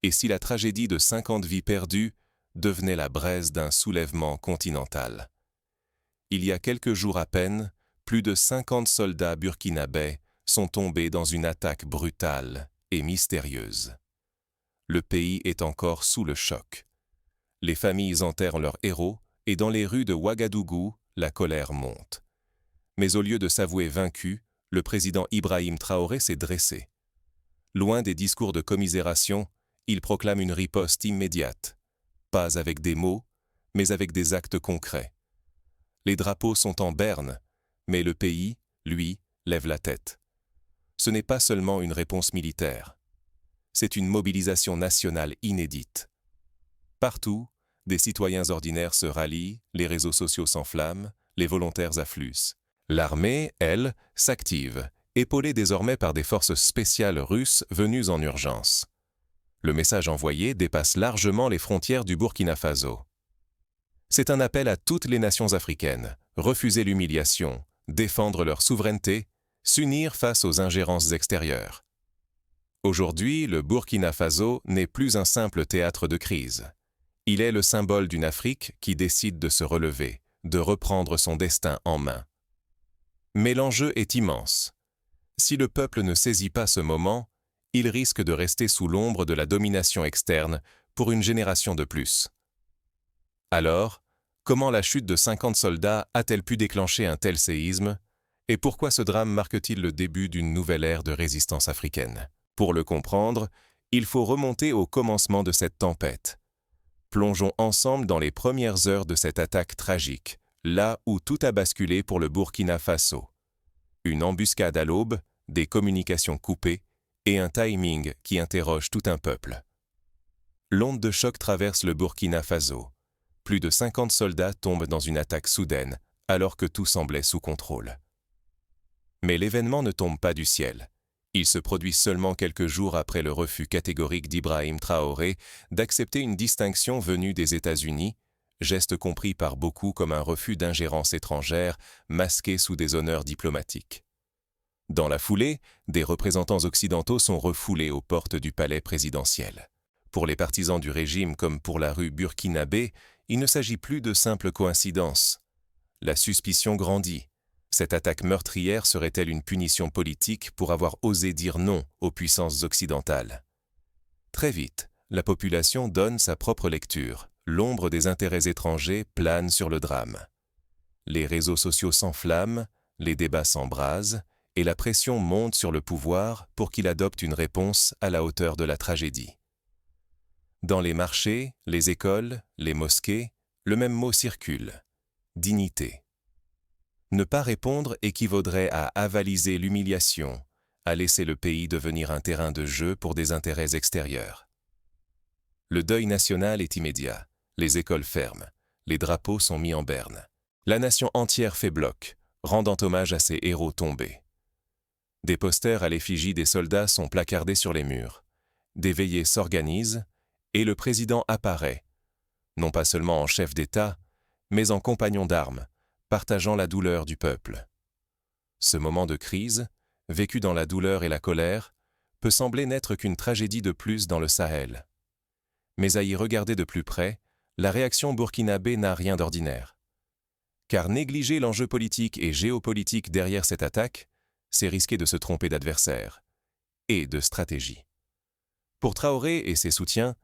et si la tragédie de 50 vies perdues devenait la braise d'un soulèvement continental. Il y a quelques jours à peine, plus de 50 soldats burkinabés sont tombés dans une attaque brutale et mystérieuse. Le pays est encore sous le choc. Les familles enterrent leurs héros et dans les rues de Ouagadougou, la colère monte. Mais au lieu de s'avouer vaincu, le président Ibrahim Traoré s'est dressé. Loin des discours de commisération, il proclame une riposte immédiate. Pas avec des mots, mais avec des actes concrets. Les drapeaux sont en berne, mais le pays, lui, lève la tête. Ce n'est pas seulement une réponse militaire. C'est une mobilisation nationale inédite. Partout, des citoyens ordinaires se rallient, les réseaux sociaux s'enflamment, les volontaires affluent. L'armée, elle, s'active, épaulée désormais par des forces spéciales russes venues en urgence. Le message envoyé dépasse largement les frontières du Burkina Faso. C'est un appel à toutes les nations africaines, refuser l'humiliation, défendre leur souveraineté, s'unir face aux ingérences extérieures. Aujourd'hui, le Burkina Faso n'est plus un simple théâtre de crise. Il est le symbole d'une Afrique qui décide de se relever, de reprendre son destin en main. Mais l'enjeu est immense. Si le peuple ne saisit pas ce moment, il risque de rester sous l'ombre de la domination externe pour une génération de plus. Alors, comment la chute de 50 soldats a-t-elle pu déclencher un tel séisme? Et pourquoi ce drame marque-t-il le début d'une nouvelle ère de résistance africaine? Pour le comprendre, il faut remonter au commencement de cette tempête. Plongeons ensemble dans les premières heures de cette attaque tragique, là où tout a basculé pour le Burkina Faso. Une embuscade à l'aube, des communications coupées et un timing qui interroge tout un peuple. L'onde de choc traverse le Burkina Faso. Plus de 50 soldats tombent dans une attaque soudaine, alors que tout semblait sous contrôle. Mais l'événement ne tombe pas du ciel. Il se produit seulement quelques jours après le refus catégorique d'Ibrahim Traoré d'accepter une distinction venue des États-Unis, geste compris par beaucoup comme un refus d'ingérence étrangère masqué sous des honneurs diplomatiques. Dans la foulée, des représentants occidentaux sont refoulés aux portes du palais présidentiel. Pour les partisans du régime comme pour la rue burkinabé, il ne s'agit plus de simples coïncidences. La suspicion grandit. Cette attaque meurtrière serait-elle une punition politique pour avoir osé dire non aux puissances occidentales? Très vite, la population donne sa propre lecture. L'ombre des intérêts étrangers plane sur le drame. Les réseaux sociaux s'enflamment, les débats s'embrasent, et la pression monte sur le pouvoir pour qu'il adopte une réponse à la hauteur de la tragédie. Dans les marchés, les écoles, les mosquées, le même mot circule: dignité. Ne pas répondre équivaudrait à avaliser l'humiliation, à laisser le pays devenir un terrain de jeu pour des intérêts extérieurs. Le deuil national est immédiat, les écoles ferment, les drapeaux sont mis en berne. La nation entière fait bloc, rendant hommage à ces héros tombés. Des posters à l'effigie des soldats sont placardés sur les murs. Des veillées s'organisent et le président apparaît, non pas seulement en chef d'État, mais en compagnon d'armes, partageant la douleur du peuple. Ce moment de crise, vécu dans la douleur et la colère, peut sembler n'être qu'une tragédie de plus dans le Sahel. Mais à y regarder de plus près, la réaction burkinabé n'a rien d'ordinaire. Car négliger l'enjeu politique et géopolitique derrière cette attaque, c'est risquer de se tromper d'adversaire et de stratégie. Pour Traoré et ses soutiens,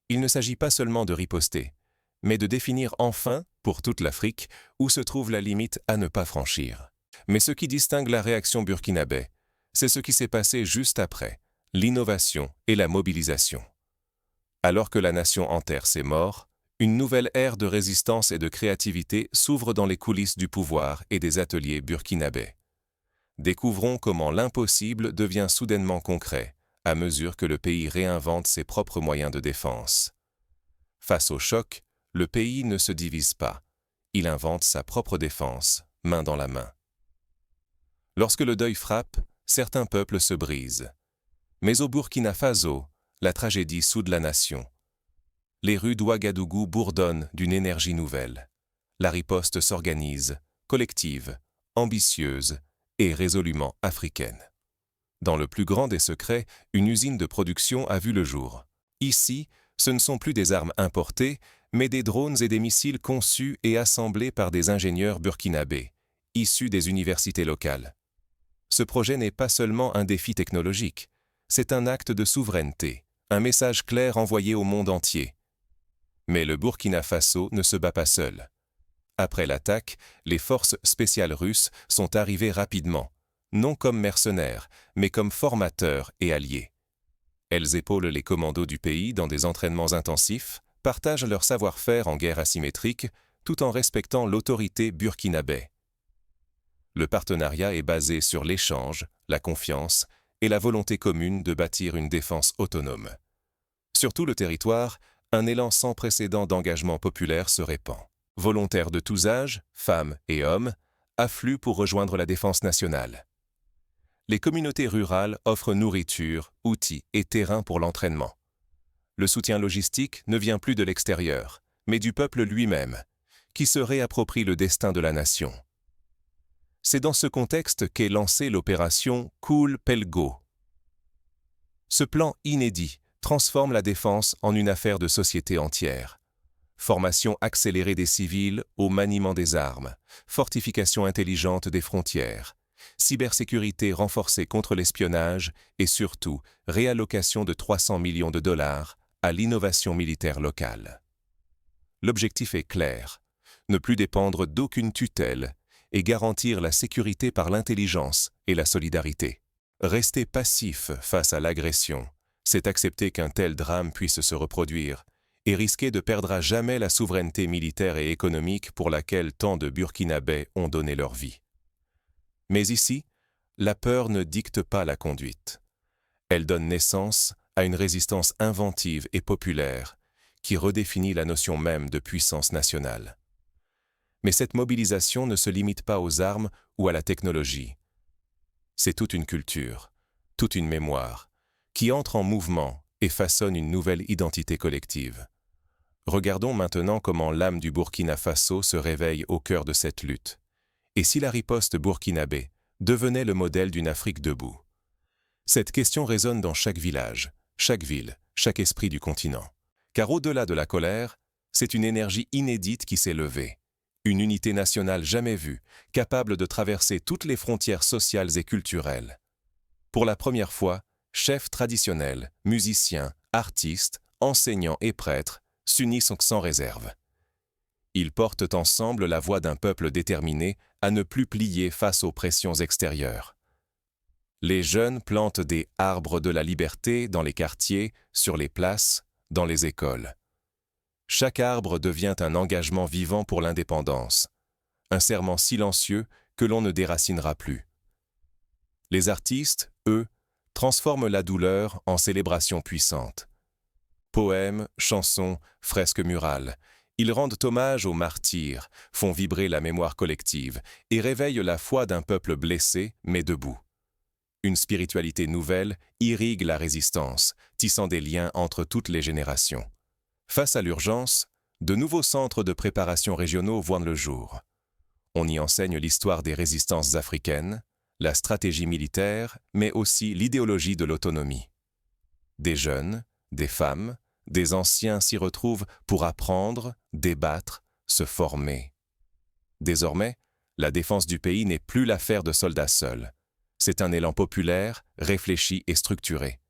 il ne s'agit pas seulement de riposter, mais de définir enfin, pour toute l'Afrique, où se trouve la limite à ne pas franchir. Mais ce qui distingue la réaction burkinabé, c'est ce qui s'est passé juste après, l'innovation et la mobilisation. Alors que la nation enterre ses morts, une nouvelle ère de résistance et de créativité s'ouvre dans les coulisses du pouvoir et des ateliers burkinabés. Découvrons comment l'impossible devient soudainement concret, à mesure que le pays réinvente ses propres moyens de défense. Face au choc, le pays ne se divise pas. Il invente sa propre défense, main dans la main. Lorsque le deuil frappe, certains peuples se brisent. Mais au Burkina Faso, la tragédie soude la nation. Les rues d'Ouagadougou bourdonnent d'une énergie nouvelle. La riposte s'organise, collective, ambitieuse et résolument africaine. Dans le plus grand des secrets, une usine de production a vu le jour. Ici, ce ne sont plus des armes importées, mais des drones et des missiles conçus et assemblés par des ingénieurs burkinabés, issus des universités locales. Ce projet n'est pas seulement un défi technologique, c'est un acte de souveraineté, un message clair envoyé au monde entier. Mais le Burkina Faso ne se bat pas seul. Après l'attaque, les forces spéciales russes sont arrivées rapidement, non comme mercenaires, mais comme formateurs et alliés. Elles épaulent les commandos du pays dans des entraînements intensifs, partagent leur savoir-faire en guerre asymétrique, tout en respectant l'autorité burkinabé. Le partenariat est basé sur l'échange, la confiance et la volonté commune de bâtir une défense autonome. Sur tout le territoire, un élan sans précédent d'engagement populaire se répand. Volontaires de tous âges, femmes et hommes, affluent pour rejoindre la défense nationale. Les communautés rurales offrent nourriture, outils et terrain pour l'entraînement. Le soutien logistique ne vient plus de l'extérieur, mais du peuple lui-même, qui se réapproprie le destin de la nation. C'est dans ce contexte qu'est lancée l'opération Koul Pelgo. Ce plan inédit transforme la défense en une affaire de société entière. Formation accélérée des civils au maniement des armes, fortification intelligente des frontières, cybersécurité renforcée contre l'espionnage et surtout réallocation de 300 millions de dollars à l'innovation militaire locale. L'objectif est clair, ne plus dépendre d'aucune tutelle et garantir la sécurité par l'intelligence et la solidarité. Rester passif face à l'agression, c'est accepter qu'un tel drame puisse se reproduire et risquer de perdre à jamais la souveraineté militaire et économique pour laquelle tant de Burkinabés ont donné leur vie. Mais ici, la peur ne dicte pas la conduite. Elle donne naissance à une résistance inventive et populaire qui redéfinit la notion même de puissance nationale. Mais cette mobilisation ne se limite pas aux armes ou à la technologie. C'est toute une culture, toute une mémoire, qui entre en mouvement et façonne une nouvelle identité collective. Regardons maintenant comment l'âme du Burkina Faso se réveille au cœur de cette lutte. Et si la riposte burkinabé devenait le modèle d'une Afrique debout? Cette question résonne dans chaque village, chaque ville, chaque esprit du continent. Car au-delà de la colère, c'est une énergie inédite qui s'est levée. Une unité nationale jamais vue, capable de traverser toutes les frontières sociales et culturelles. Pour la première fois, chefs traditionnels, musiciens, artistes, enseignants et prêtres s'unissent sans réserve. Ils portent ensemble la voix d'un peuple déterminé à ne plus plier face aux pressions extérieures. Les jeunes plantent des arbres de la liberté dans les quartiers, sur les places, dans les écoles. Chaque arbre devient un engagement vivant pour l'indépendance, un serment silencieux que l'on ne déracinera plus. Les artistes, eux, transforment la douleur en célébration puissante. Poèmes, chansons, fresques murales, ils rendent hommage aux martyrs, font vibrer la mémoire collective et réveillent la foi d'un peuple blessé mais debout. Une spiritualité nouvelle irrigue la résistance, tissant des liens entre toutes les générations. Face à l'urgence, de nouveaux centres de préparation régionaux voient le jour. On y enseigne l'histoire des résistances africaines, la stratégie militaire, mais aussi l'idéologie de l'autonomie. Des jeunes, des femmes, des anciens s'y retrouvent pour apprendre, débattre, se former. Désormais, la défense du pays n'est plus l'affaire de soldats seuls. C'est un élan populaire, réfléchi et structuré.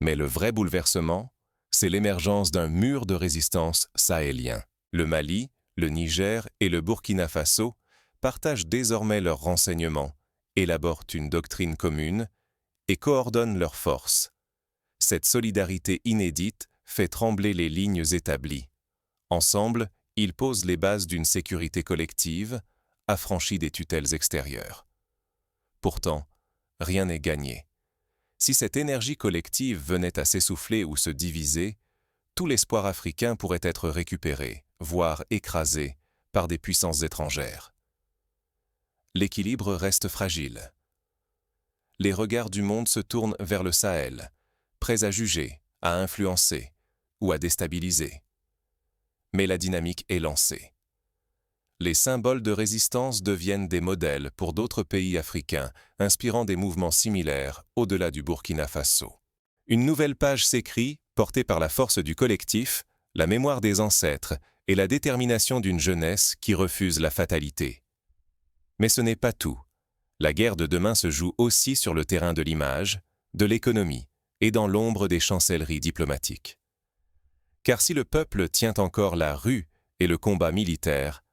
Mais le vrai bouleversement, c'est l'émergence d'un mur de résistance sahélien. Le Mali, le Niger et le Burkina Faso partagent désormais leurs renseignements, élaborent une doctrine commune et coordonnent leurs forces. Cette solidarité inédite fait trembler les lignes établies. Ensemble, ils posent les bases d'une sécurité collective, affranchie des tutelles extérieures. Pourtant, rien n'est gagné. Si cette énergie collective venait à s'essouffler ou se diviser, tout l'espoir africain pourrait être récupéré, voire écrasé, par des puissances étrangères. L'équilibre reste fragile. Les regards du monde se tournent vers le Sahel, prêts à juger, à influencer ou à déstabiliser. Mais la dynamique est lancée. Les symboles de résistance deviennent des modèles pour d'autres pays africains, inspirant des mouvements similaires au-delà du Burkina Faso. Une nouvelle page s'écrit portés par la force du collectif, la mémoire des ancêtres et la détermination d'une jeunesse qui refuse la fatalité. Mais ce n'est pas tout. La guerre de demain se joue aussi sur le terrain de l'image, de l'économie et dans l'ombre des chancelleries diplomatiques. Car si le peuple tient encore la rue et le combat militaire,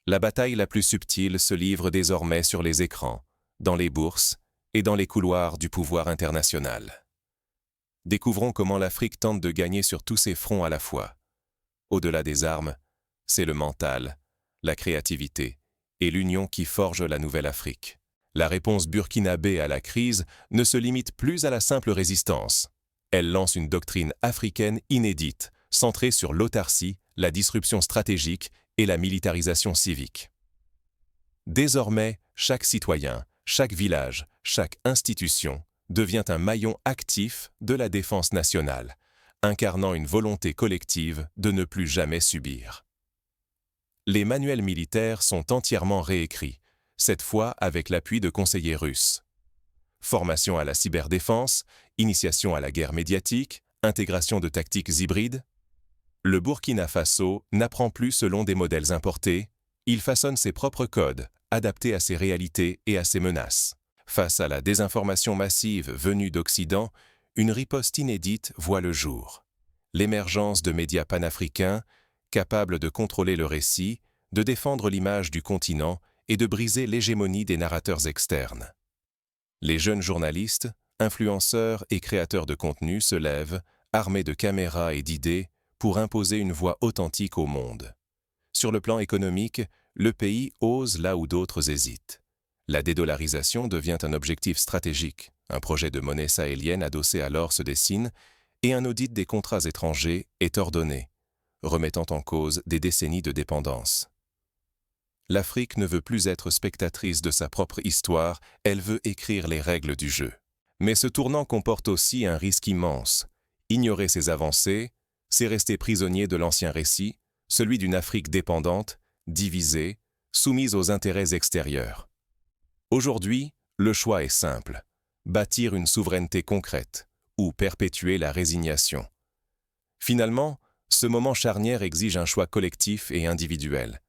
la bataille la plus subtile se livre désormais sur les écrans, dans les bourses et dans les couloirs du pouvoir international. Découvrons comment l'Afrique tente de gagner sur tous ses fronts à la fois. Au-delà des armes, c'est le mental, la créativité et l'union qui forgent la nouvelle Afrique. La réponse burkinabé à la crise ne se limite plus à la simple résistance. Elle lance une doctrine africaine inédite, centrée sur l'autarcie, la disruption stratégique et la militarisation civique. Désormais, chaque citoyen, chaque village, chaque institution devient un maillon actif de la défense nationale, incarnant une volonté collective de ne plus jamais subir. Les manuels militaires sont entièrement réécrits, cette fois avec l'appui de conseillers russes. Formation à la cyberdéfense, initiation à la guerre médiatique, intégration de tactiques hybrides. Le Burkina Faso n'apprend plus selon des modèles importés, il façonne ses propres codes, adaptés à ses réalités et à ses menaces. Face à la désinformation massive venue d'Occident, une riposte inédite voit le jour. L'émergence de médias panafricains, capables de contrôler le récit, de défendre l'image du continent et de briser l'hégémonie des narrateurs externes. Les jeunes journalistes, influenceurs et créateurs de contenu se lèvent, armés de caméras et d'idées, pour imposer une voix authentique au monde. Sur le plan économique, le pays ose là où d'autres hésitent. La dédollarisation devient un objectif stratégique. Un projet de monnaie sahélienne adossé à l'or se dessine et un audit des contrats étrangers est ordonné, remettant en cause des décennies de dépendance. L'Afrique ne veut plus être spectatrice de sa propre histoire, elle veut écrire les règles du jeu. Mais ce tournant comporte aussi un risque immense. Ignorer ses avancées, c'est rester prisonnier de l'ancien récit, celui d'une Afrique dépendante, divisée, soumise aux intérêts extérieurs. Aujourd'hui, le choix est simple. Bâtir une souveraineté concrète ou perpétuer la résignation. Finalement, ce moment charnière exige un choix collectif et individuel.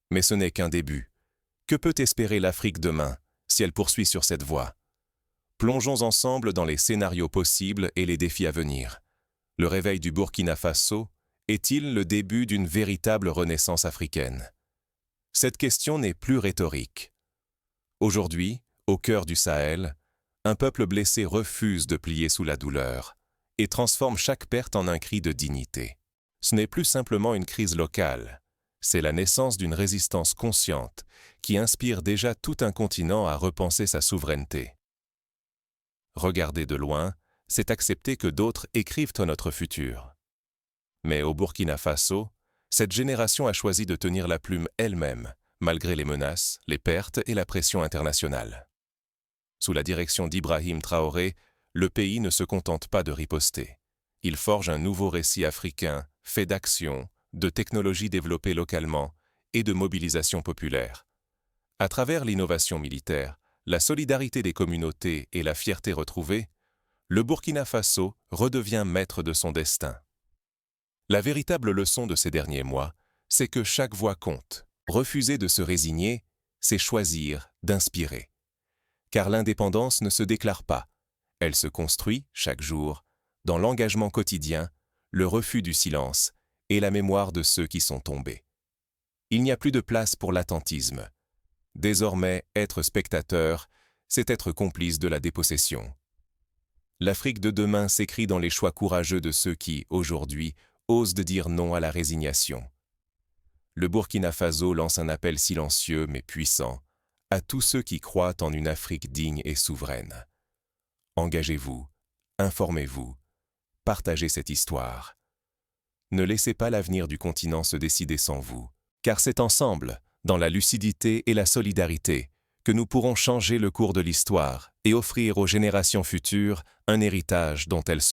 Mais ce n'est qu'un début. Que peut espérer l'Afrique demain si elle poursuit sur cette voie? Plongeons ensemble dans les scénarios possibles et les défis à venir. Le réveil du Burkina Faso est-il le début d'une véritable renaissance africaine? Cette question n'est plus rhétorique. Aujourd'hui, au cœur du Sahel, un peuple blessé refuse de plier sous la douleur et transforme chaque perte en un cri de dignité. Ce n'est plus simplement une crise locale, c'est la naissance d'une résistance consciente qui inspire déjà tout un continent à repenser sa souveraineté. Regarder de loin, c'est accepter que d'autres écrivent notre futur. Mais au Burkina Faso, cette génération a choisi de tenir la plume elle-même, malgré les menaces, les pertes et la pression internationale. Sous la direction d'Ibrahim Traoré, le pays ne se contente pas de riposter. Il forge un nouveau récit africain, fait d'action, de technologies développées localement et de mobilisation populaire. À travers l'innovation militaire, la solidarité des communautés et la fierté retrouvée, le Burkina Faso redevient maître de son destin. La véritable leçon de ces derniers mois, c'est que chaque voix compte. Refuser de se résigner, c'est choisir d'inspirer. Car l'indépendance ne se déclare pas. Elle se construit, chaque jour, dans l'engagement quotidien, le refus du silence et la mémoire de ceux qui sont tombés. Il n'y a plus de place pour l'attentisme. Désormais, être spectateur, c'est être complice de la dépossession. L'Afrique de demain s'écrit dans les choix courageux de ceux qui, aujourd'hui, osent de dire non à la résignation. Le Burkina Faso lance un appel silencieux mais puissant à tous ceux qui croient en une Afrique digne et souveraine. Engagez-vous, informez-vous, partagez cette histoire. Ne laissez pas l'avenir du continent se décider sans vous, car c'est ensemble, dans la lucidité et la solidarité, que nous pourrons changer le cours de l'histoire et offrir aux générations futures un héritage dont elles